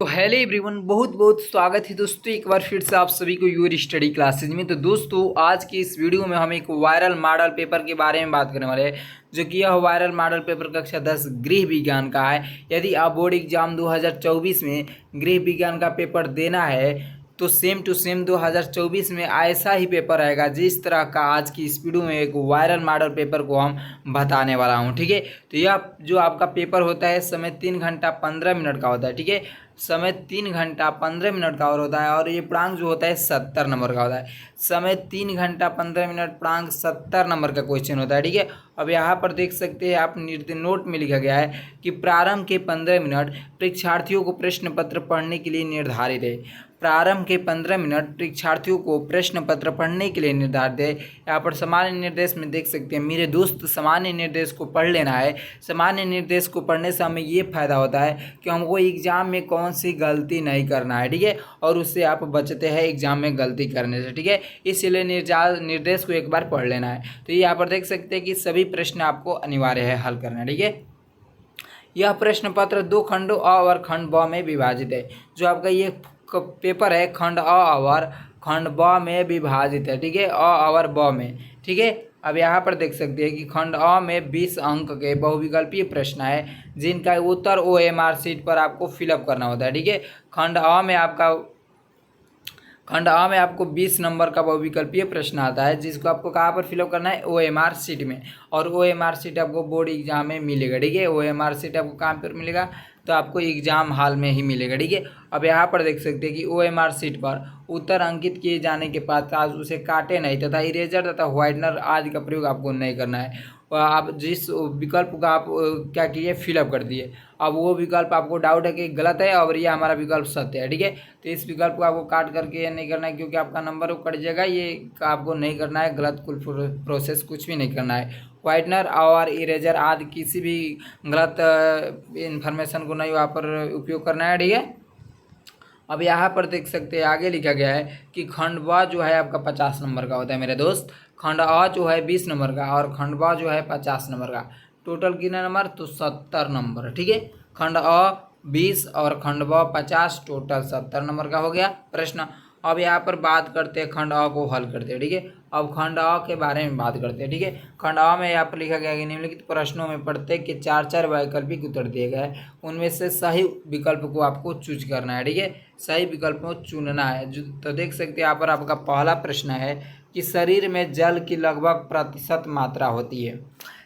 तो hello everyone, बहुत बहुत स्वागत है दोस्तों एक बार फिर से आप सभी को योर स्टडी क्लासेज में। तो दोस्तों आज की इस वीडियो में हम एक वायरल मॉडल पेपर के बारे में बात करने वाले हैं, जो कि यह वायरल मॉडल पेपर कक्षा 10 गृह विज्ञान का है। यदि आप बोर्ड एग्जाम 2024 में गृह विज्ञान का पेपर देना है तो सेम टू सेम 2024 में ऐसा ही पेपर रहेगा जिस तरह का आज की इस वीडियो में एक वायरल मॉडल पेपर को हम बताने वाला हूं। ठीक है, तो यह जो आपका पेपर होता है समय 3 घंटा 15 मिनट का होता है। ठीक है, समय 3 घंटा 15 मिनट का और होता है, और ये पूर्णांक जो होता है 70 नंबर का होता है। समय 3 घंटा 15 मिनट, पूर्णांक 70 नंबर का क्वेश्चन होता है। ठीक है, अब यहाँ पर देख सकते हैं आप, नोट में लिखा गया है कि प्रारंभ के 15 मिनट परीक्षार्थियों को प्रश्न पत्र पढ़ने के लिए निर्धारित है। प्रारंभ के 15 मिनट परीक्षार्थियों को प्रश्न पत्र पढ़ने के लिए निर्धारित है। यहाँ पर सामान्य निर्देश में देख सकते हैं मेरे दोस्त, सामान्य निर्देश को पढ़ लेना है। सामान्य निर्देश को पढ़ने से हमें ये फायदा होता है कि हमको एग्जाम में कौन सी गलती नहीं करना है। ठीक है, और उससे आप बचते हैं एग्जाम में गलती करने से। ठीक है, इसलिए निर्देश को एक बार पढ़ लेना है। तो यहाँ पर देख सकते हैं कि सभी प्रश्न आपको अनिवार्य है हल करना। ठीक है, यह प्रश्न पत्र 2 खंडों अ और खंड ब में विभाजित है। जो आपका ये पेपर है खंड अ और खंड ब में विभाजित है। ठीक है, अ और ब में। ठीक है, अब यहाँ पर देख सकते हैं कि खंड अ में 20 अंक के बहुविकल्पीय प्रश्न है, जिनका उत्तर OMR शीट पर आपको फिलअप करना होता है। ठीक है, खंड अ में आपको 20 नंबर का बहुविकल्पीय प्रश्न आता है, जिसको आपको कहाँ पर फिलअप करना है, OMR शीट में। और OMR शीट आपको बोर्ड एग्जाम में मिलेगा। ठीक है, OMR शीट आपको कहाँ पर मिलेगा, तो आपको एग्जाम हॉल में ही मिलेगा। ठीक है, अब यहाँ पर देख सकते हैं कि OMR शीट पर उत्तर अंकित किए जाने के बाद आज उसे काटे नहीं तथा इरेजर तथा व्हाइटनर आदि का प्रयोग आपको नहीं करना है। आप जिस विकल्प का आप क्या किए, फिलअप कर दिए। अब वो विकल्प आपको डाउट है कि गलत है और ये हमारा विकल्प सत्य है। ठीक है, तो इस विकल्प को आपको काट करके ये नहीं करना है, क्योंकि आपका नंबर कट जाएगा। ये आपको नहीं करना है, गलत कुल प्रोसेस कुछ भी नहीं करना है। व्हाइटनर और इरेजर आदि किसी भी गलत इन्फॉर्मेशन को नहीं वहाँ पर उपयोग करना है। ठीक है, अब यहाँ पर देख सकते हैं आगे लिखा गया है कि खंड ब जो है आपका 50 नंबर का होता है मेरे दोस्त। खंड अ जो है 20 नंबर का और खंड ब जो है 50 नंबर का। टोटल कितने नंबर, तो 70 नंबर। ठीक है, खंड अ 20 और खंड ब 50, टोटल 70 नंबर का हो गया प्रश्न। अब यहाँ पर बात करते हैं खंड अ को हल करते हैं। ठीक है, अब खंड अ के बारे में बात करते हैं। ठीक है, खंड अ में यहाँ पर लिखा गया कि निम्नलिखित प्रश्नों में प्रत्येक के 4 वैकल्पिक उत्तर दिए गए, उनमें से सही विकल्प को आपको चूज करना है। ठीक है, सही विकल्प को चुनना है। तो देख सकते हैं यहाँ पर आपका पहला प्रश्न है कि शरीर में जल की लगभग प्रतिशत मात्रा होती है।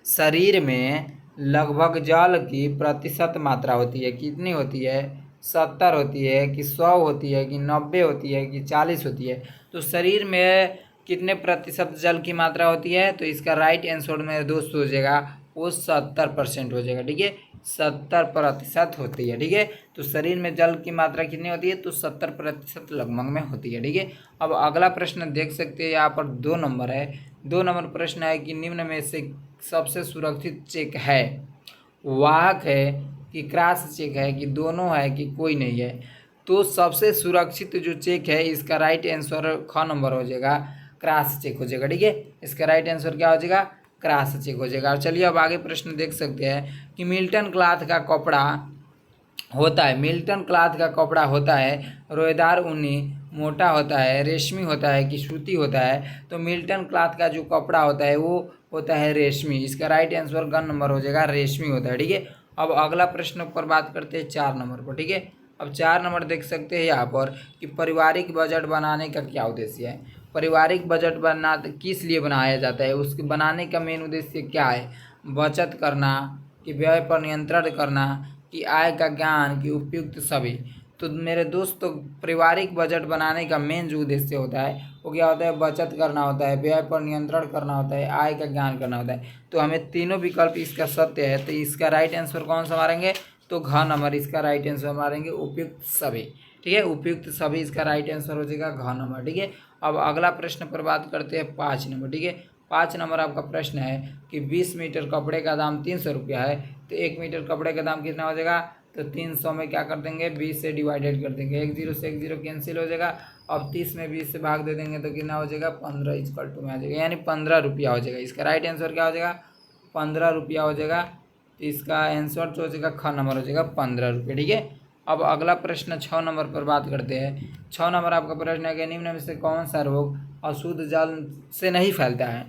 शरीर में लगभग जल की प्रतिशत मात्रा होती है, कितनी होती है, 70 होती है कि 100 होती है कि 90 होती है कि 40 होती है। तो शरीर में कितने प्रतिशत जल की मात्रा होती है, तो इसका राइट आंसर मेरे दोस्त हो जाएगा वो 70% हो जाएगा। ठीक है, 70% होती है। ठीक है, तो शरीर में जल की मात्रा कितनी होती है, तो 70% लगभग में होती है। ठीक है, अब अगला प्रश्न देख सकते हैं यहाँ पर 2 नंबर है। 2 नंबर प्रश्न है कि निम्न में से सबसे सुरक्षित चेक है, वाहक है कि क्रॉस चेक है कि दोनों है कि कोई नहीं है। तो सबसे सुरक्षित जो चेक है इसका राइट आंसर ख नंबर हो जाएगा, क्रॉस चेक हो जाएगा। ठीक है, इसका राइट आंसर क्या हो जाएगा, क्रॉस चेक हो जाएगा। और चलिए अब आगे प्रश्न देख सकते हैं कि मिल्टन क्लॉथ का कपड़ा होता है, मिल्टन क्लॉथ का कपड़ा होता है रोएदार ऊनी, मोटा होता है, रेशमी होता है कि सूती होता है। तो मिल्टन क्लॉथ का जो कपड़ा होता है वो होता है रेशमी। इसका राइट आंसर ग नंबर हो जाएगा, रेशमी होता है। ठीक है, अब अगला प्रश्न पर बात करते हैं 4 नंबर पर। ठीक है, अब 4 नंबर देख सकते हैं यहाँ पर कि पारिवारिक बजट बनाने का क्या उद्देश्य है। पारिवारिक बजट बना किस लिए बनाया जाता है, उसके बनाने का मेन उद्देश्य क्या है, बचत करना कि व्यय पर नियंत्रण करना कि आय का ज्ञान कि उपयुक्त सभी। तो मेरे दोस्तों पारिवारिक बजट बनाने का मेन जो उद्देश्य होता है वो क्या होता है, बचत करना होता है, व्यय पर नियंत्रण करना होता है, आय का ज्ञान करना होता है। तो हमें तीनों विकल्प इसका सत्य है, तो इसका राइट आंसर कौन सा मारेंगे, तो घ नंबर इसका राइट आंसर मारेंगे, उपयुक्त सभी। ठीक है, उपयुक्त सभी इसका राइट आंसर हो जाएगा घ नंबर। ठीक है, अब अगला प्रश्न पर बात करते हैं 5 नंबर। ठीक है, 5 नंबर आपका प्रश्न है कि 20 मीटर कपड़े का दाम 300 रुपया है, तो 1 मीटर कपड़े का दाम कितना हो जाएगा, तो 300 में क्या कर देंगे, 20 से डिवाइडेड कर देंगे, 1 0 से 1 0 कैंसिल हो जाएगा। अब 30 में 20 से भाग दे देंगे तो कितना हो जाएगा, 15 इक्वल टू में आ जाएगा, यानी 15 रुपया हो जाएगा। इसका राइट आंसर क्या हो जाएगा, 15 रुपया हो जाएगा। तो इसका आंसर जो हो जाएगा ख नंबर हो जाएगा 15 रुपये। ठीक है, अब अगला प्रश्न 6 नंबर पर बात करते हैं। 6 नंबर आपका प्रश्न है कि निम्न में से कौन सा रोग अशुद्ध जल से नहीं फैलता है?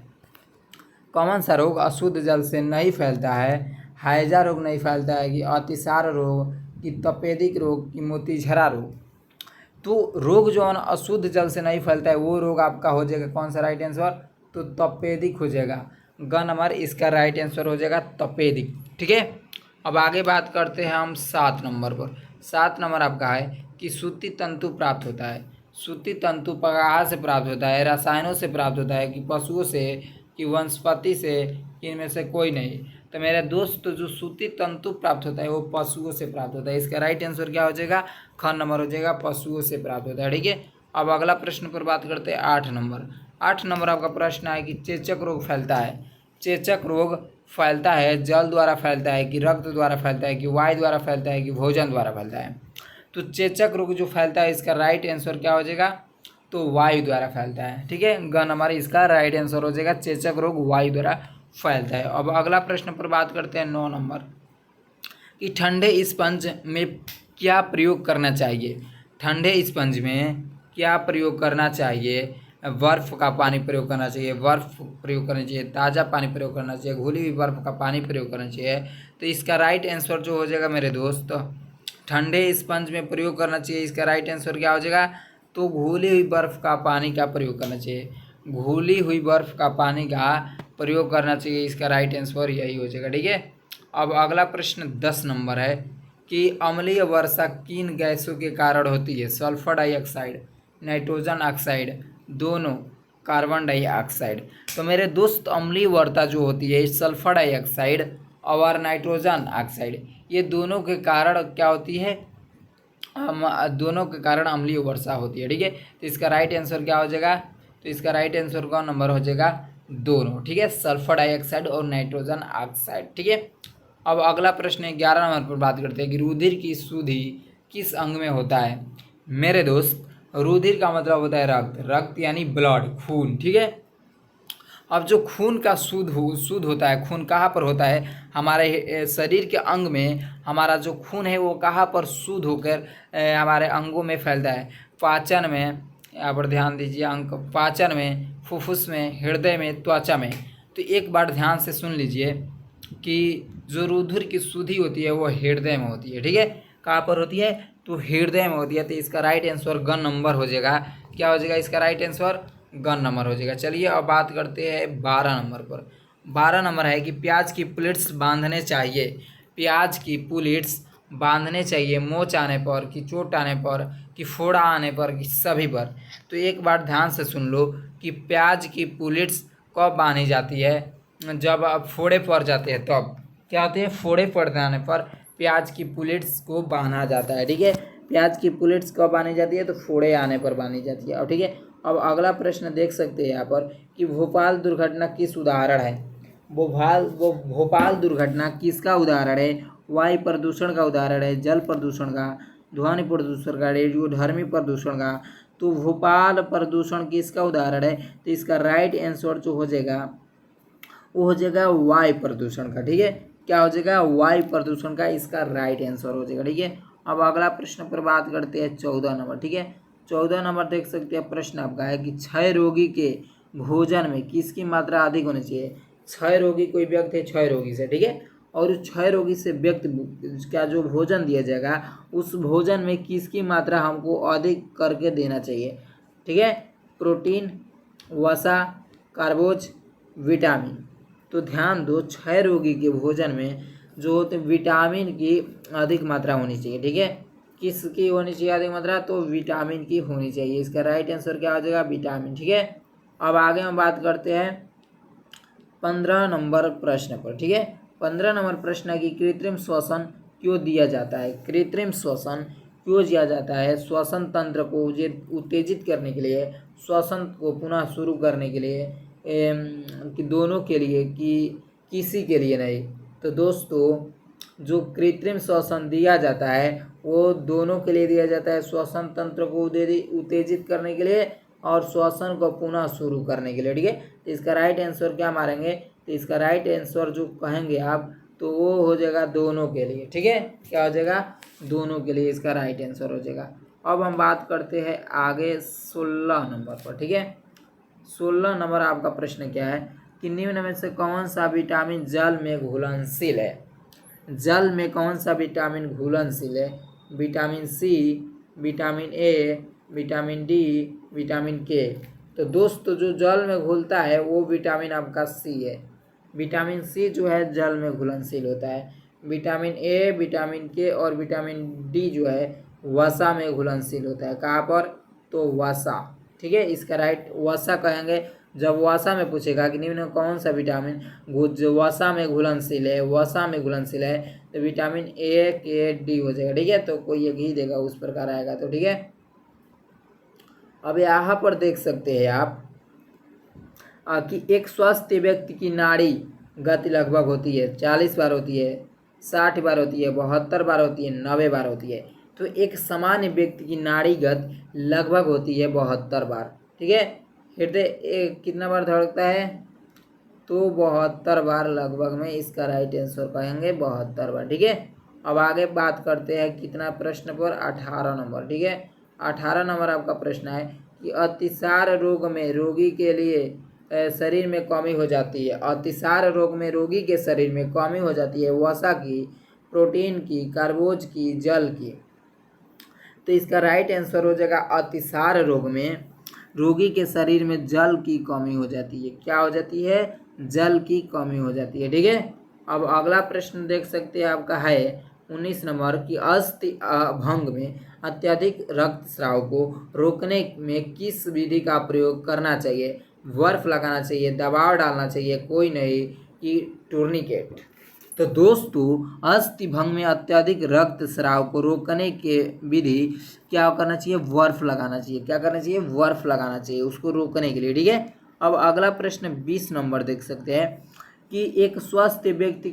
कौन सा रोग अशुद्ध जल से नहीं फैलता है? हैजा रोग नहीं फैलता है, कि अतिसार रोग, कि तपेदिक रोग, कि मोतीझरा रोग? तो रोग जो है ना अशुद्ध जल से नहीं फैलता है, वो रोग आपका हो जाएगा कौन सा राइट आंसर? तो तपेदिक हो जाएगा। ग नंबर इसका राइट आंसर हो जाएगा तपेदिक। ठीक है, अब आगे बात करते हैं हम 7 नंबर पर। 7 नंबर आपका है कि सूती तंतु प्राप्त होता है। सूती तंतु कहाँ से प्राप्त होता है? रसायनों से प्राप्त होता है, कि पशुओं से, कि वनस्पति से, कि इनमें से कोई नहीं? तो मेरे दोस्त जो सूती तंतु प्राप्त होता है वो पशुओं से प्राप्त होता है। इसका राइट आंसर क्या हो जाएगा? ख नंबर हो जाएगा, पशुओं से प्राप्त होता है। ठीक है, अब अगला प्रश्न पर बात करते हैं 8 नंबर। 8 नंबर आपका प्रश्न है कि चेचक रोग फैलता है। चेचक रोग फैलता है जल द्वारा फैलता है, कि रक्त द्वारा फैलता है, कि वायु द्वारा फैलता है, कि भोजन द्वारा फैलता है? तो चेचक रोग जो फैलता है इसका राइट आंसर क्या हो जाएगा? तो वायु द्वारा फैलता है। ठीक है, ग नंबर इसका राइट आंसर हो जाएगा, चेचक रोग वायु द्वारा फैलता है। अब अगला प्रश्न पर बात करते हैं 9 नंबर कि ठंडे स्पंज में क्या प्रयोग करना चाहिए? ठंडे स्पंज में क्या प्रयोग करना चाहिए? बर्फ़ का पानी प्रयोग करना चाहिए, बर्फ़ प्रयोग करना चाहिए, ताज़ा पानी प्रयोग करना चाहिए, घुली हुई बर्फ़ का पानी प्रयोग करना चाहिए? तो इसका राइट आंसर जो हो जाएगा मेरे दोस्त, ठंडे स्पंज में प्रयोग करना चाहिए। इसका राइट आंसर क्या हो जाएगा? तो घुली हुई बर्फ़ का पानी का प्रयोग करना चाहिए। घुली हुई बर्फ़ का पानी का प्रयोग करना चाहिए, इसका राइट आंसर यही हो जाएगा। ठीक है, अब अगला प्रश्न 10 नंबर है कि अम्लीय वर्षा किन गैसों के कारण होती है? सल्फर डाइऑक्साइड, नाइट्रोजन ऑक्साइड, दोनों, कार्बन डाइऑक्साइड? तो मेरे दोस्त अम्लीय वर्षा जो होती है सल्फर डाइऑक्साइड और नाइट्रोजन ऑक्साइड, ये दोनों के कारण क्या होती है? दोनों के कारण अम्लीय वर्षा होती है। ठीक है, तो इसका राइट आंसर क्या हो जाएगा? तो इसका राइट आंसर का नंबर हो जाएगा दोनों। ठीक है, सल्फर डाइऑक्साइड और नाइट्रोजन ऑक्साइड। ठीक है, अब अगला प्रश्न 11 नंबर पर बात करते हैं कि रुधिर की शुद्धि किस अंग में होता है? मेरे दोस्त रुधिर का मतलब होता है रक्त, रक्त यानी ब्लड, खून। ठीक है, अब जो खून का शुद्ध होता है, खून कहाँ पर होता है? हमारे शरीर के अंग में हमारा जो खून है वो कहाँ पर शुद्ध होकर हमारे अंगों में फैलता है? पाचन में, यहाँ पर ध्यान दीजिए, अंग पाचन में, फुफ्फुस में, हृदय में, त्वचा में। तो एक बार ध्यान से सुन लीजिए कि जो रुधिर की शुद्धि होती है वो हृदय में होती है। ठीक है, कहाँ पर होती है? तो हृदय में होती है। तो इसका राइट आंसर ग नंबर हो जाएगा। क्या हो जाएगा इसका राइट आंसर? ग नंबर हो जाएगा। चलिए अब बात करते हैं 12 नंबर पर। 12 नंबर है कि प्याज की प्लेट्स बांधने चाहिए। प्याज की प्लेट्स बांधने चाहिए मोच आने पर, कि चोट आने पर, कि फोड़ा आने पर, कि सभी पर? तो एक बार ध्यान से सुन लो कि प्याज की प्लेट्स कब बांधी जाती है? जब आप फोड़े पड़ जाते हैं तब क्या होते हैं? फोड़े पड़ जाने पर प्याज की प्लेट्स को बांधा जाता है। ठीक है, प्याज की प्लेट्स कब बांधी जाती है? तो फोड़े आने पर बांधी जाती है। और ठीक है, अब अगला प्रश्न देख सकते हैं यहाँ पर कि भोपाल दुर्घटना किस उदाहरण है? भोपाल दुर्घटना किसका उदाहरण है? वायु प्रदूषण का उदाहरण है, जल प्रदूषण का, ध्वनि प्रदूषण का, रेडियोधर्मी प्रदूषण का? तो भोपाल प्रदूषण किसका उदाहरण है? तो इसका राइट आंसर जो हो जाएगा वो हो जाएगा वायु प्रदूषण का। ठीक है, क्या हो जाएगा? वायु प्रदूषण का इसका राइट आंसर हो जाएगा। ठीक है, अब अगला प्रश्न पर बात करते हैं 14 नंबर। ठीक है, 14 नंबर देख सकते हैं, प्रश्न आपका है कि क्षय रोगी के भोजन में किसकी मात्रा अधिक होनी चाहिए? क्षय रोगी कोई व्यक्ति है क्षय रोगी से, ठीक है, और उस क्षय रोगी से व्यक्ति का जो भोजन दिया जाएगा उस भोजन में किसकी मात्रा हमको अधिक करके देना चाहिए? ठीक है, प्रोटीन, वसा, कार्बोज, विटामिन? तो ध्यान दो, क्षय रोगी के भोजन में जो होते विटामिन की अधिक मात्रा होनी चाहिए। ठीक है, किसकी होनी चाहिए अधिक मात्रा? तो विटामिन की होनी चाहिए। इसका राइट आंसर क्या हो जाएगा? विटामिन। ठीक है, अब आगे हम बात करते हैं 15 नंबर प्रश्न पर। ठीक है, 15 नंबर प्रश्न है कि कृत्रिम श्वसन क्यों दिया जाता है? कृत्रिम श्वसन क्यों दिया जाता है? श्वसन तंत्र को उत्तेजित करने के लिए, श्वसन को पुनः शुरू करने के लिए, कि दोनों के लिए, कि किसी के लिए नहीं? तो दोस्तों जो कृत्रिम श्वसन दिया जाता है वो दोनों के लिए दिया जाता है, श्वसन तंत्र को उत्तेजित करने के लिए और श्वसन को पुनः शुरू करने के लिए। ठीक है, तो इसका राइट आंसर क्या मारेंगे? तो इसका राइट आंसर जो कहेंगे आप, तो तो वो हो जाएगा दोनों के लिए। ठीक है, क्या हो जाएगा, दोनों के लिए इसका राइट आंसर हो जाएगा। अब हम बात करते हैं आगे 16 नंबर पर। ठीक है, 16 नंबर आपका प्रश्न क्या है कि निम्न में से कौन सा विटामिन जल में घुलनशील है। जल में कौन सा विटामिन घुलनशील है। Vitamin C, vitamin A, vitamin D, vitamin K. तो दोस्तों जो जल में घुलता है वो विटामिन आपका सी है। विटामिन सी जो है जल में घुलनशील होता है। विटामिन ए, विटामिन के और विटामिन डी जो है वसा में घुलनशील होता है। कहाँ पर, तो वसा। ठीक है, इसका राइट वसा कहेंगे। जब वसा में पूछेगा कि निम्न कौन सा विटामिन जो वसा में घुलनशील है, वसा में घुलनशील है, तो विटामिन ए, के, डी हो जाएगा। ठीक है, तो कोई एक ही देगा, उस प्रकार आएगा। तो ठीक है, अब यहाँ पर देख सकते हैं आप कि एक स्वस्थ व्यक्ति की नाड़ी गति लगभग होती है 40 बार होती है, 60 बार होती है, 72 बार होती है, 90 बार होती है। तो एक सामान्य व्यक्ति की नाड़ी गति लगभग होती है 72 बार। ठीक है, हृदय कितना बार धड़कता है, तो 72 बार लगभग में इसका राइट आंसर कहेंगे 72 बार। ठीक है, अब आगे बात करते हैं कितना प्रश्न पर, 18 नंबर। ठीक है, 18 नंबर आपका प्रश्न है कि अतिसार रोग में रोगी के लिए शरीर में कमी हो जाती है। अतिसार रोग में रोगी के शरीर में कमी हो जाती है वसा की, प्रोटीन की, कार्बोज की, जल की। तो इसका राइट आंसर हो जाएगा अतिसार रोग में रोगी के शरीर में जल की कमी हो जाती है। क्या हो जाती है, जल की कमी हो जाती है। ठीक है, अब अगला प्रश्न देख सकते हैं आपका है 19 नंबर की अस्थि भंग में अत्यधिक रक्तस्राव को रोकने में किस विधि का प्रयोग करना चाहिए। बर्फ लगाना चाहिए, दबाव डालना चाहिए, कोई नहीं, कि टूर्निकेट। तो दोस्तों अस्थि भंग में अत्यधिक रक्तस्राव को रोकने के विधि क्या करना चाहिए, बर्फ लगाना चाहिए। क्या करना चाहिए, बर्फ लगाना चाहिए उसको रोकने के लिए। ठीक है, अब अगला प्रश्न 20 नंबर देख सकते हैं कि एक स्वस्थ व्यक्ति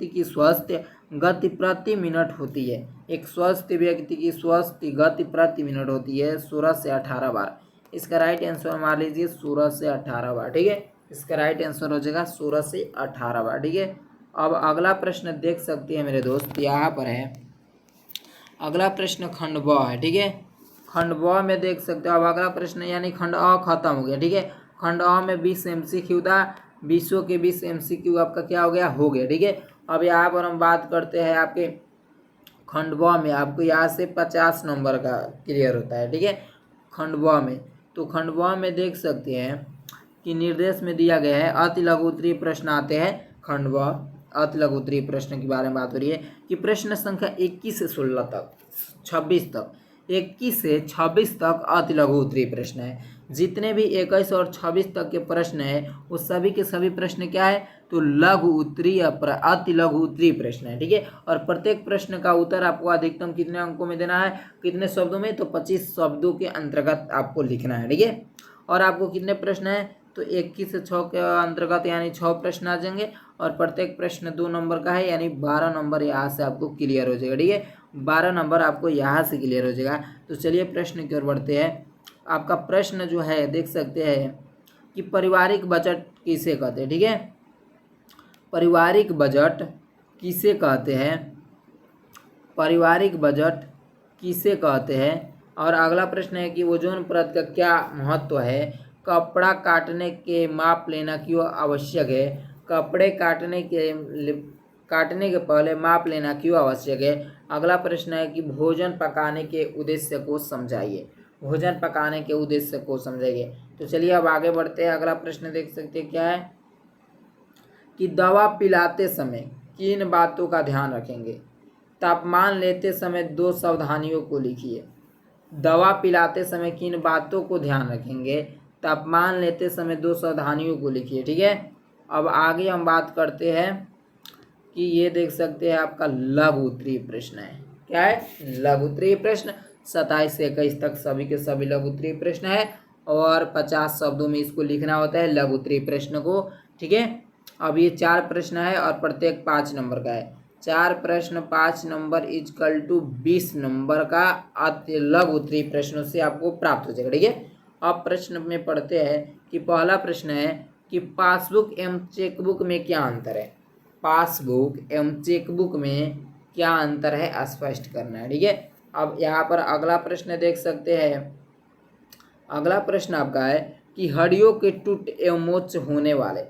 की स्वस्थ गति प्रति मिनट होती है। एक स्वस्थ व्यक्ति की स्वस्थ गति प्रति मिनट होती है 16 से 18 बार। इसका राइट आंसर मान लीजिए 16 से 18 बार। ठीक है, इसका राइट आंसर हो जाएगा 16 से 18 बार। ठीक है, अब अगला प्रश्न देख सकते हैं मेरे दोस्त, यहाँ पर है अगला प्रश्न खंड ब है। ठीक है, खंड ब में देख सकते हो। अब अगला प्रश्न यानी खंड अ खत्म हो गया। ठीक है, खंड अ में 20 MCQ था, 20 के 20 MCQ आपका क्या हो गया, हो गया। ठीक है, अब यहाँ पर हम बात करते हैं आपके खंड ब में। आपको यहाँ से 50 नंबर का क्लियर होता है। ठीक है, खंड ब में, तो खंड ब में देख सकते हैं कि निर्देश में दिया गया है अति लघु उत्तरीय प्रश्न आते हैं। खंड ब अति लघु उत्तरीय प्रश्न के बारे में बात हो रही है कि प्रश्न संख्या 21 से 16 तक 26 तक 21 से 26 तक अति लघु उत्तरीय प्रश्न है। जितने भी 21 और 26 तक के प्रश्न है वो सभी के सभी प्रश्न क्या है, तो लघु उत्तरीय अति लघु उत्तरीय प्रश्न है। ठीक है, और प्रत्येक प्रश्न का उत्तर आपको अधिकतम कितने अंकों में देना है, कितने शब्दों में, तो 25 शब्दों के अंतर्गत आपको लिखना है। ठीक है, और आपको कितने प्रश्न है, तो 21 से 6 के अंतर्गत यानी 6 प्रश्न आ जाएंगे और प्रत्येक प्रश्न 2 नंबर का है, यानी 12 नंबर यहाँ से आपको क्लियर हो जाएगा। ठीक है, 12 नंबर आपको यहाँ से क्लियर हो जाएगा। तो चलिए प्रश्न की ओर बढ़ते हैं। आपका प्रश्न जो है देख सकते हैं कि पारिवारिक बजट किसे कहते हैं। ठीक है, पारिवारिक बजट किसे कहते हैं, पारिवारिक बजट किसे कहते हैं। और अगला प्रश्न है कि ओजोन परत का क्या महत्व है, कपड़ा काटने के माप लेना क्यों आवश्यक है, कपड़े काटने के पहले माप लेना क्यों आवश्यक है। अगला प्रश्न है कि भोजन पकाने के उद्देश्य को समझाइए, भोजन पकाने के उद्देश्य को समझाइए। तो चलिए अब आगे बढ़ते हैं। अगला प्रश्न देख सकते हैं क्या है कि दवा पिलाते समय किन बातों का ध्यान रखेंगे। तापमान लेते समय 2 सावधानियों को लिखिए। दवा पिलाते समय किन बातों को ध्यान रखेंगे, तापमान लेते समय 2 सावधानियों को लिखिए। ठीक है, अब आगे हम बात करते हैं कि ये देख सकते हैं आपका लघु उत्तरीय प्रश्न है। क्या है, लघु उत्तरीय प्रश्न। 27 से 21 तक सभी के सभी लघु उत्तरीय प्रश्न है और 50 शब्दों में इसको लिखना होता है लघु उत्तरीय प्रश्न को। ठीक है, अब ये 4 प्रश्न है और प्रत्येक 5 नंबर का है। 4 प्रश्न 5 नंबर इजकल टू 20 नंबर का लघु उत्तरीय प्रश्नों से आपको प्राप्त हो जाएगा। ठीक है, अब प्रश्न में पढ़ते हैं कि पहला प्रश्न है कि पासबुक एवं चेकबुक में क्या अंतर है। पासबुक एवं चेकबुक में क्या अंतर है स्पष्ट करना है, ठीक है। अब यहाँ पर अगला प्रश्न देख सकते हैं। अगला प्रश्न आपका है कि हड्डियों के टूट एवं मोच होने वाले,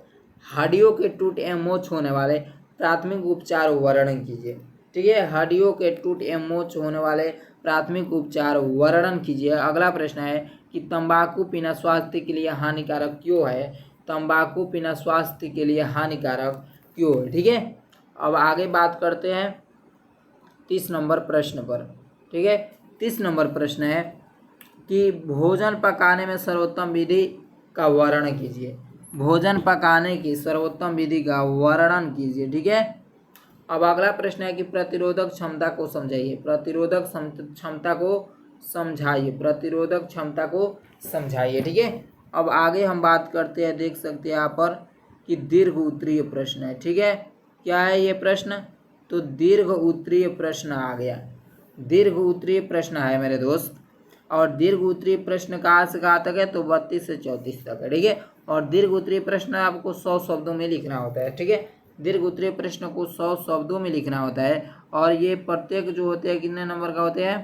हड्डियों के टूट एवं मोच होने वाले प्राथमिक उपचार वर्णन कीजिए, ठीक है। हड्डियों के टूट एवं मोच होने वाले प्राथमिक उपचार वर्णन कीजिए। अगला प्रश्न है कि तंबाकू पीना स्वास्थ्य के लिए हानिकारक क्यों है। तंबाकू पीना स्वास्थ्य के लिए हानिकारक क्यों है, ठीक है। अब आगे बात करते हैं 30 नंबर प्रश्न पर, ठीक है। 30 नंबर प्रश्न है कि भोजन पकाने में सर्वोत्तम विधि का वर्णन कीजिए। भोजन पकाने की सर्वोत्तम विधि का वर्णन कीजिए, ठीक है। अब अगला प्रश्न है कि प्रतिरोधक क्षमता को समझाइए। प्रतिरोधक क्षमता को समझाइए। प्रतिरोधक क्षमता को समझाइए, ठीक है। अब आगे हम बात करते हैं, देख सकते हैं यहाँ पर कि दीर्घ उत्तरीय प्रश्न है, ठीक है। क्या है ये प्रश्न, तो दीर्घ उत्तरीय प्रश्न आ गया। दीर्घ उत्तरीय प्रश्न है मेरे दोस्त। और दीर्घ उत्तरीय प्रश्न कहाँ से कहाँ तक है, तो 32 से 34 तक है, ठीक है। और दीर्घ उत्तरीय प्रश्न आपको 100 शब्दों में लिखना होता है, ठीक है। दीर्घ उत्तरीय प्रश्न को 100 शब्दों में लिखना होता है। और ये प्रत्येक जो होते हैं कितने नंबर का होते हैं,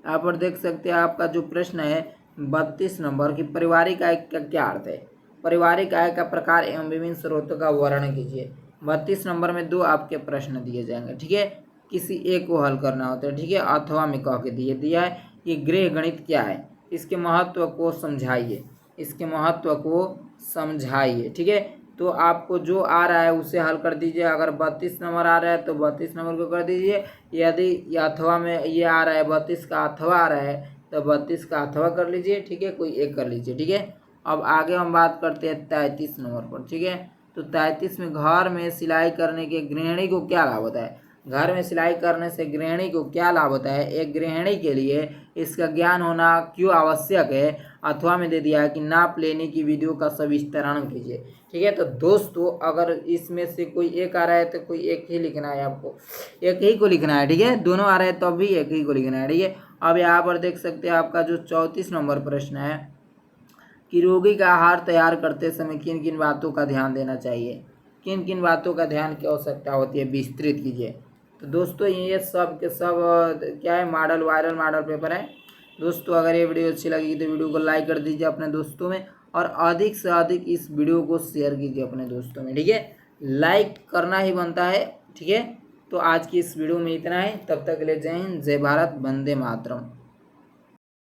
यहाँ पर देख सकते हैं आपका जो प्रश्न है 32 नंबर की पारिवारिक आय का क्या अर्थ है। पारिवारिक आय का प्रकार एवं विभिन्न स्रोतों का वर्णन कीजिए। 32 नंबर में 2 आपके प्रश्न दिए जाएंगे, ठीक है। किसी एक को हल करना होता है, ठीक है। अथवा में कह के दिया है कि गृह गणित क्या है, इसके महत्व को समझाइए। इसके महत्व को समझाइए, ठीक है। तो आपको जो आ रहा है उसे हल कर दीजिए। अगर 32 नंबर आ रहा है तो 32 नंबर को कर दीजिए। यदि अथवा में ये आ रहा है 32 का अथवा आ रहा है तो 32 का अथवा कर लीजिए, ठीक है। कोई एक कर लीजिए, ठीक है। अब आगे हम बात करते हैं 33 नंबर पर, ठीक है। तो 33 में घर में सिलाई करने के गृहिणी को क्या लाभ होता है। घर में सिलाई करने से गृहिणी को क्या लाभ होता है। एक गृहिणी के लिए इसका ज्ञान होना क्यों आवश्यक है। अथवा में दे दिया है कि नाप लेने की विधियों का सविस्तरण कीजिए, ठीक है। तो दोस्तों अगर इसमें से कोई एक आ रहा है तो कोई एक ही लिखना है, आपको एक ही को लिखना है, ठीक है। दोनों आ रहे हैं तब भी एक ही को लिखना है, ठीक है। अब यहाँ पर देख सकते हैं आपका जो 34 नंबर प्रश्न है कि रोगी का आहार तैयार करते समय किन किन बातों का ध्यान देना चाहिए। किन किन बातों का ध्यान की आवश्यकता होती है, विस्तृत कीजिए। तो दोस्तों ये सब के सब क्या है, मॉडल वायरल मॉडल पेपर है। दोस्तों अगर ये वीडियो अच्छी लगी तो वीडियो को लाइक कर दीजिए अपने दोस्तों में, और अधिक से अधिक इस वीडियो को शेयर कीजिए अपने दोस्तों में, ठीक है। लाइक करना ही बनता है, ठीक है। तो आज की इस वीडियो में इतना ही। तब तक के लिए जय हिंद, जय भारत, वंदे मातरम।